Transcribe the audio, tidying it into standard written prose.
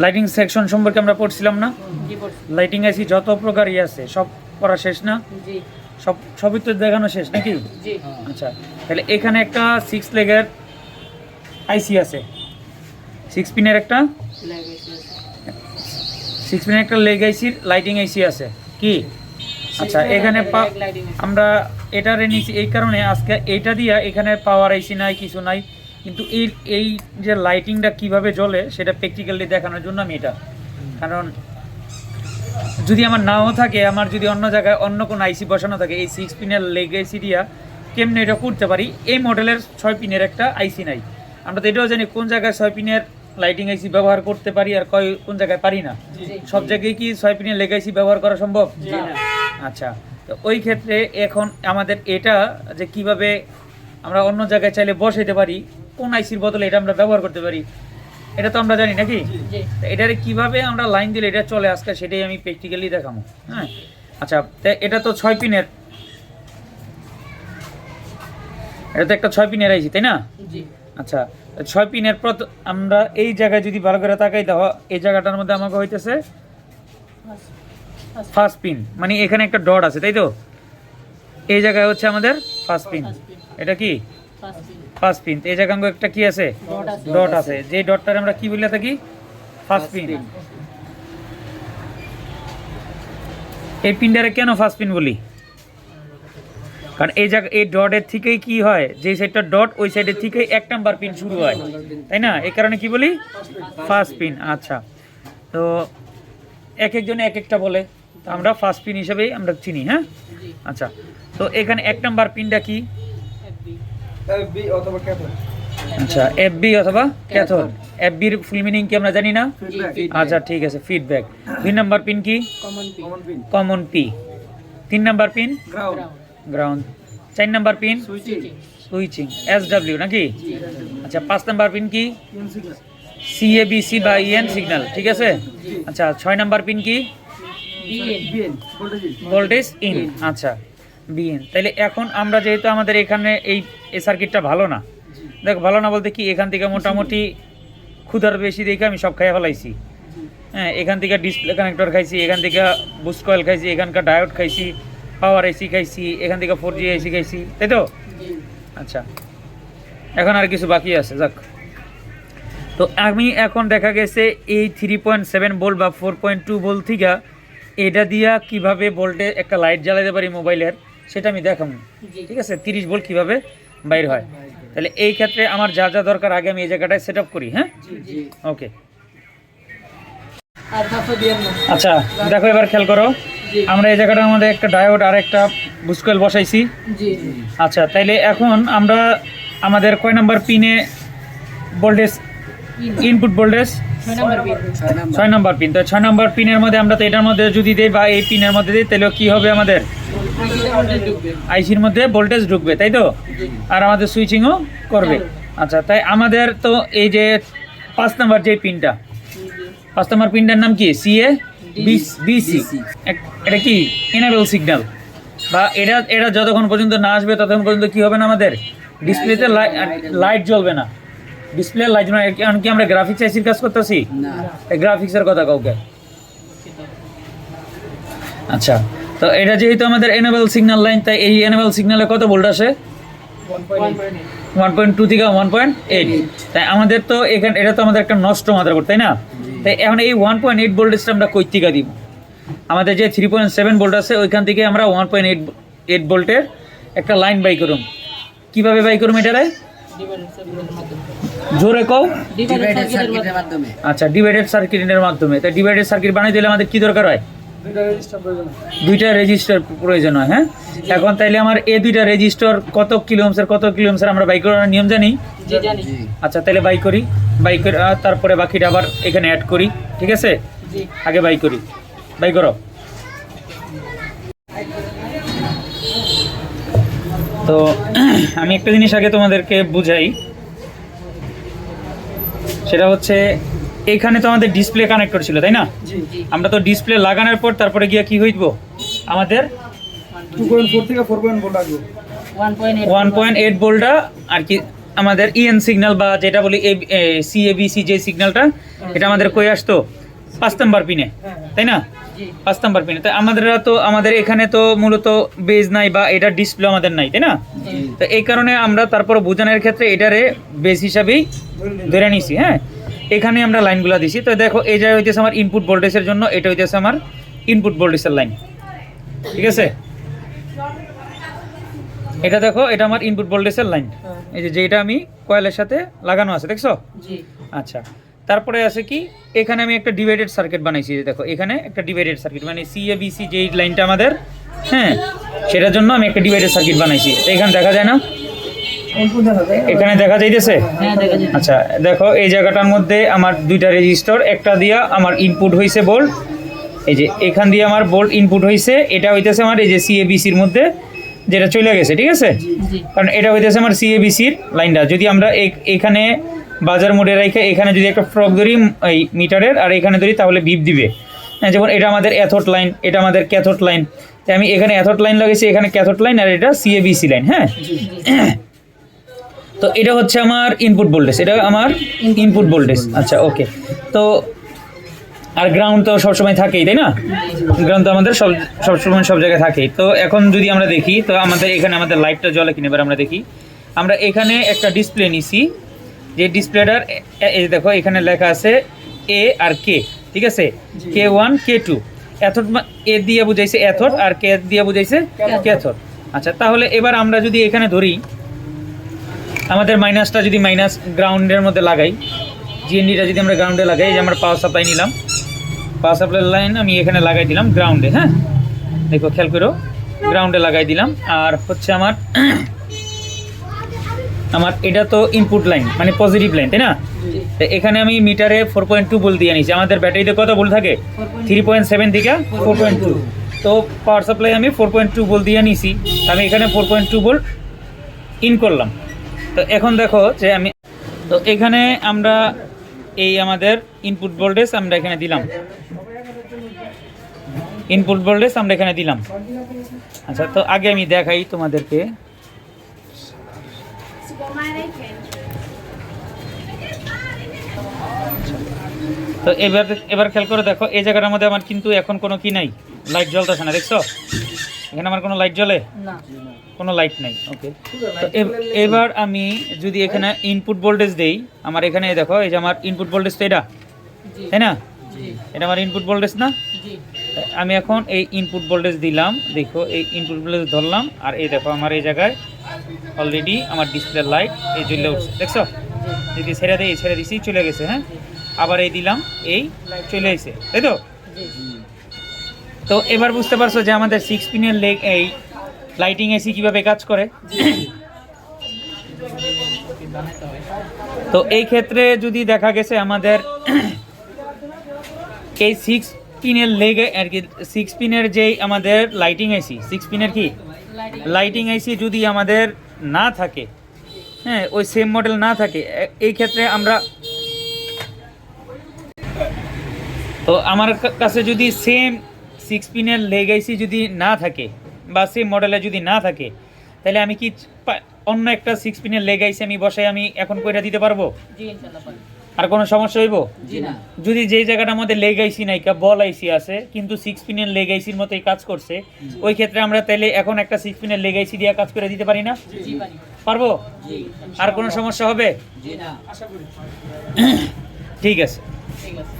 Lighting section সম্পর্কে আমরা পড়ছিলাম না? লাইটিং আইসি যত প্রকারই আছে সব পড়া শেষ না? সবই তো দেখানো শেষ নাকি? আচ্ছা, তাহলে এখানে একটা 6 লেগের আইসি আছে, 6 পিনের একটা লেগ আইসির লাইটিং আইসি আছে কি? আচ্ছা, এখানে আমরা এটা নিয়েছি এই কারণে আজকে এটা দিয়া এখানে পাওয়ার আইসি নাই, কিছু নাই, কিন্তু এই যে লাইটিংটা কিভাবে জ্বলে সেটা প্র্যাকটিক্যালি দেখানোর জন্য আমি এটা, কারণ যদি আমার নাও থাকে, আমার যদি অন্য জায়গায় অন্য কোনো আইসি বসানো থাকে, এই 6 পিনের লেগ আইসি দিয়া কেমনে এটা করতে পারি। এই মডেলের 6 পিনের একটা আইসি নাই, আমরা তো এটাও জানি কোন জায়গায় 6 পিনের লাইটিং আইসি ব্যবহার করতে পারি আর কোন জায়গায় পারি না। সব জায়গায় কি 6 পিনের লেগ আইসি ব্যবহার করা সম্ভব? আচ্ছা, তো ওই ক্ষেত্রে এখন আমাদের এটা যে কিভাবে আমরা অন্য জায়গায় চাইলে বসাইতে পারি, কোন আইসির বদলে এটা আমরা ব্যবহার করতে পারি, এটা তো আমরা জানি নাকি? এটারে কিভাবে আমরা লাইন দিলে এটা চলে আজকে সেটাই আমি প্র্যাকটিক্যালি দেখাবো। হ্যাঁ, আচ্ছা, এটা তো 6 পিনের, এটা তো একটা 6 পিনের আইসি, তাই না? আচ্ছা, 6 পিনের আমরা এই জায়গায় যদি ভালো করে তাকাই দাও, এই জায়গাটার মধ্যে আমাকে হইতেছে ফার্স্ট পিন, মানে এখানে একটা ডট আছে, তাই তো? এই জায়গায় হচ্ছে আমাদের ফার্স্ট পিন, এটা কি ফার্স্ট পিন। এই জায়গায় একটা কি আছে? ডট আছে, যে ডটটার আমরা কি বলে থাকি? First pin. এই পিনটারে কেন ফার্স্ট পিন বলি? কারণ এই জায়গা এই ডটের থেকেই কি হয়, যে সাইডটা ডট ওই সাইডের থেকেই 1 নাম্বার পিন শুরু হয়, তাই না? এই কারণে কি বলি? First pin. আচ্ছা, তো একজনে এক একটা বলে, তো আমরা ফার্স্ট পিন হিসেবেই আমরা চিনি। হ্যাঁ, আচ্ছা, তো এখানে 1 নাম্বার পিনটা কি? আচ্ছা, এফবি অথবা ক্যাথোড। এফবির ফুল মিনিং কি আমরা জানি না? আচ্ছা, ঠিক আছে, ফিডব্যাক। 2 নাম্বার পিন কি? Common P. 3 number pin ground. 4 number pin switching, SW নাকি? আচ্ছা, 5 নাম্বার পিন কি? সিএবিসি বা ইএন সিগন্যাল, ঠিক আছে? আচ্ছা, 6 নাম্বার পিন কি? Voltage in. আচ্ছা, বিএন। তাহলে এখন আমরা যেহেতু আমাদের এখানে এই সার্কিটটা ভালো না, দেখ ভালো না বলতে কি, এখান থেকে মোটামুটি ক্ষুধার বেশি দেখে আমি সব খাইয়া ফেলাইছি। হ্যাঁ, এখান থেকে ডিসপ্লে কানেক্টর খাইছি, এখান থেকে বুস্ট কয়েল খাইছি, এখানকার ডায়োড খাইছি, পাওয়ার এসি খাইছি, এখান থেকে 4G এসি খাইছি, তাই তো? আচ্ছা, এখন আর কিছু বাকি আছে, যাক। তো আমি এখন দেখা গেছে এই 3.7 ভোল্ট বা 4.2 ভোল্ট থেকে এটা দিয়া কিভাবে ভোল্টে একটা লাইট জ্বালাতে পারি মোবাইলের, সেটা আমি দেখাবো, ঠিক আছে? 30 ভোল্ট কিভাবে বাইর হয়। তাহলে এই ক্ষেত্রে আমার যা যা দরকার আগে আমি এই জায়গাটায় সেট আপ করি। হ্যাঁ, ওকে। আচ্ছা, দেখো এবার খেয়াল করো, আমরা এই জায়গাটার মধ্যে একটা ডায়োড আর একটা বুস্ট কয়েল বসাইছি। আচ্ছা, তাইলে এখন আমরা আমাদের কয় নাম্বার পিনে voltage, input voltage 6 number pin. তো 6 নাম্বার পিনের মধ্যে আমরা তো এটার মধ্যে যদি দেই বা এই পিনের মধ্যে দিই, তাহলে কি হবে? আমাদের আইসির মধ্যে ভোল্টেজ ঢুকবে, তাই তো? আর আমাদের সুইচিংও করবে। আচ্ছা, তাই আমাদের তো এই যে 5 নাম্বার যে পিনটা, 5 নাম্বার পিনটার নাম কি? CA BC. এটা কি? Enable signal. বা এটা যতক্ষণ পর্যন্ত না আসবে ততক্ষণ পর্যন্ত কি হবে না, আমাদের ডিসপ্লেতে লাইট জ্বলবে না। ডিসপ্লে লাইট জ্বলবে না। কারণ কি আমরা গ্রাফিক্স আইসির কাজ করতেছি? গ্রাফিক্সের কথা কাউকে। আচ্ছা, তো এটা যেহেতু আমাদের এনেবল সিগন্যাল লাইন, তাই এই এনেবল সিগন্যালে কত ভোল্ট আসে? 1.2 থেকে 1.8। তাই আমাদের তো এখানে এটা তো আমাদের একটা নষ্ট মাদারবোর্ড, তাই না? তাই এখন এই 1.8 ভোল্টেজটা আমরা কই থেকে দিব? আমাদের যে 3.7 ভোল্ট আছে ওইখান থেকে আমরা 1.8 ভোল্টের একটা লাইন বাই করুম। কিভাবে বাই করুম এটারে? জোরে কও। আচ্ছা, ডিভাইডেড সার্কিটের মাধ্যমে। তাই ডিভাইডেড সার্কিট বানাইতে হলে আমাদের কি দরকার হয়? 2টা রেজিস্টার প্রয়োজন হয়। হ্যাঁ, এখন তাইলে আমার এই 2টা রেজিস্টার কত কিলো ওহমের আমরা বাই করার নিয়ম জানি? আচ্ছা, তাহলে বাই করি, তারপরে বাকিটা আবার এখানে অ্যাড করি, ঠিক আছে? আগে বাই করি, বাই করো। তো আমি একটা জিনিস আগে তোমাদেরকে বুঝাই, সেটা হচ্ছে এখানে তো আমাদের ডিসপ্লে কানেক্টর ছিল, তাই না? আমরা তো ডিসপ্লে লাগানোর পর তারপরে গিয়ে কি হইব? আমাদের 2.4 থেকে 4.1 ভোল্ট আসবে। 1.8 ভোল্টটা আর কি আমাদের ইএন সিগন্যাল বা যেটা বলি সিএবিসি যে সিগন্যালটা, এটা আমাদের কই আসতো 5 নাম্বার পিনে, তাই না? 5 নাম্বার পিনে। তো আমাদের এখানে তো মূলত বেজ নাই বা এটা ডিসপ্লে আমাদের নাই, তাই না? তো এই কারণে আমরা তারপর বোঝানোর ক্ষেত্রে এটারে বেজ হিসাবেই ধরে নিছি। হ্যাঁ, এখানে আমরা লাইনগুলো দিছি। তো দেখো এই জায়গায় হইতেছে আমার ইনপুট ভোল্টেজের জন্য, এটা হইতেছে আমার ইনপুট ভোল্টেজের লাইন, ঠিক আছে? এটা দেখো, এটা আমার ইনপুট ভোল্টেজের লাইন, এই যে যেটা আমি কয়েলের সাথে লাগানো আছে, দেখছো? আচ্ছা, তারপরে আছে কি, এখানে আমি একটা ডিভাইডেড সার্কিট বানাইছি। দেখো এখানে একটা ডিভাইডেড সার্কিট, মানে সিএবিসি যে লাইনটা আমাদের, হ্যাঁ, সেটার জন্য আমি একটা ডিভাইডেড সার্কিট বানাইছি। এখানে দেখা যায় না? এখানে দেখা যাইতেছে? আচ্ছা, দেখো এই জায়গাটার মধ্যে আমার দুইটা রেজিস্টর, একটা দিয়া আমার ইনপুট হইছে ভোল্ট, এই যে এখান দিয়ে আমার ভোল্ট ইনপুট হইছে, এটা হইতেছে আমার এই যে সিএবিসির মধ্যে যেটা চলে গেছে, ঠিক আছে? কারণ এটা হইতেছে আমার সিএবিসির লাইনটা। যদি আমরা এখানে বাজার মোডে রেখে এখানে যদি একটা ফ্রক ধরি এই মিটারের, আর এখানে ধরি, তাহলে বিপ দিবে। হ্যাঁ, যেমন এটা আমাদের অ্যাথোড লাইন, এটা আমাদের ক্যাথোড লাইন। তাই আমি এখানে অ্যাথোড লাইন লাগাইছি, এখানে ক্যাথোড লাইন, আর এটা সিএবিসি লাইন। হ্যাঁ, তো এটা হচ্ছে আমার ইনপুট ভোল্টেজ, এটা আমার ইনপুট ভোল্টেজ। আচ্ছা, ওকে। তো আর গ্রাউন্ড তো সবসময় থাকেই, তাই না? গ্রাউন্ড তো আমাদের সবসময় সব জায়গায় থাকেই। তো এখন যদি আমরা দেখি, তো আমাদের এখানে আমাদের লাইটটা জ্বলে কিনা, এবার আমরা দেখি। আমরা এখানে একটা ডিসপ্লে নিছি, যে ডিসপ্লেটার এই দেখো এখানে লেখা আছে এ আর কে, ঠিক আছে? K1 K2, অ্যাথোড এ দিয়ে বুঝাইছে অ্যাথোড, আর কে দিয়ে বুঝাইছে ক্যাথোড। আচ্ছা, তাহলে এবার আমরা যদি এখানে ধরি, আমাদের মাইনাসটা যদি মাইনাস গ্রাউন্ডের মধ্যে লাগাই, জিএনডিটা যদি আমরা গ্রাউন্ডে লাগাই, যে আমরা পাওয়ার সাপ্লাই নিলাম, পাওয়ার সাপ্লাই লাইন আমি এখানে লাগাই দিলাম গ্রাউন্ডে। হ্যাঁ, দেখো খেয়াল করো, গ্রাউন্ডে লাগাই দিলাম। আর হচ্ছে আমার এটা তো ইনপুট লাইন, মানে পজিটিভ লাইন, তাই না? তো এখানে আমি মিটারে 4.2 ভোল্ট দিয়ে নিয়েছি। আমাদের ব্যাটারিতে কত ভোল্ট থাকে? 3.7 থেকে 4.2। তো পাওয়ার সাপ্লাই আমি 4.2 ভোল্ট দিয়ে নিয়েছি, আমি এখানে 4.2 ভোল্ট ইন করলাম। তো এখন দেখো যে আমি, তো এখানে আমরা এই আমাদের ইনপুট ভোল্টেজ আমরা এখানে দিলাম, ইনপুট ভোল্টেজ আমরা এখানে দিলাম। আচ্ছা, তো আগে আমি দেখাই তোমাদেরকে। তো এবার খেয়াল করে দেখো, এই জায়গাটার মধ্যে আমার কিন্তু এখন কোনো কি নাই, লাইট জ্বলতেছে না, দেখছো? এখানে আমার কোনো লাইট জ্বলে? কোনো লাইট নাই। ওকে, তো এবার আমি যদি এখানে ইনপুট ভোল্টেজ দেই, আমার এখানে দেখো এই যে আমার ইনপুট ভোল্টেজ, তো এটা, তাই না? এটা আমার ইনপুট ভোল্টেজ না? আমি এখন এই ইনপুট ভোল্টেজ দিলাম, দেখো এই ইনপুট ভোল্টেজ ধরলাম, আর এই দেখো আমার এই জায়গায় অলরেডি আমার ডিসপ্লে লাইট এই জ্বলে উঠছে, দেখছো? যদি ছেড়ে দিই, ছেড়ে দিছি, চলে গেছে। হ্যাঁ, আবার এই দিলাম, এই চলে এসে, তাই তো? তো এবার বুঝতে পারছো যে আমাদের 6 পিনের এই লাইটিং এসি কিভাবে কাজ করে। তো এই ক্ষেত্রে যদি দেখা গেছে আমাদের এই 6 পিনের লেগে আর কি, 6 পিনের যেই আমাদের লাইটিং এসি, 6 পিনের কি লাইটিং এসি যদি আমাদের না থাকে, হ্যাঁ, ওই সেম মডেল না থাকে, এই ক্ষেত্রে আমরা, তো আমার কাছে যদি সেম 6 পিনের লেগ আইসি যদি না থাকে বা সেম মডেলে যদি না থাকে, তাহলে আমি কি অন্য একটা 6 পিনের লেগ আইসি আমি বসাই আমি এখন কইরা দিতে পারবো? জি, ইনশাআল্লাহ পারবেন। আর কোনো সমস্যা হইব? জি না। যদি যেই জায়গাটার মধ্যে লেগ আইসি নাই, বল আইসি আছে, কিন্তু 6 পিনের লেগ আইসির মতোই কাজ করছে, ওই ক্ষেত্রে আমরা তাহলে এখন একটা 6 পিনের লেগ আইসি দিয়ে কাজ করে দিতে পারি না? জি পারি। পারবো? জি। আর কোনো সমস্যা হবে? জি না, আশা করি। ঠিক আছে। ঠিক আছে।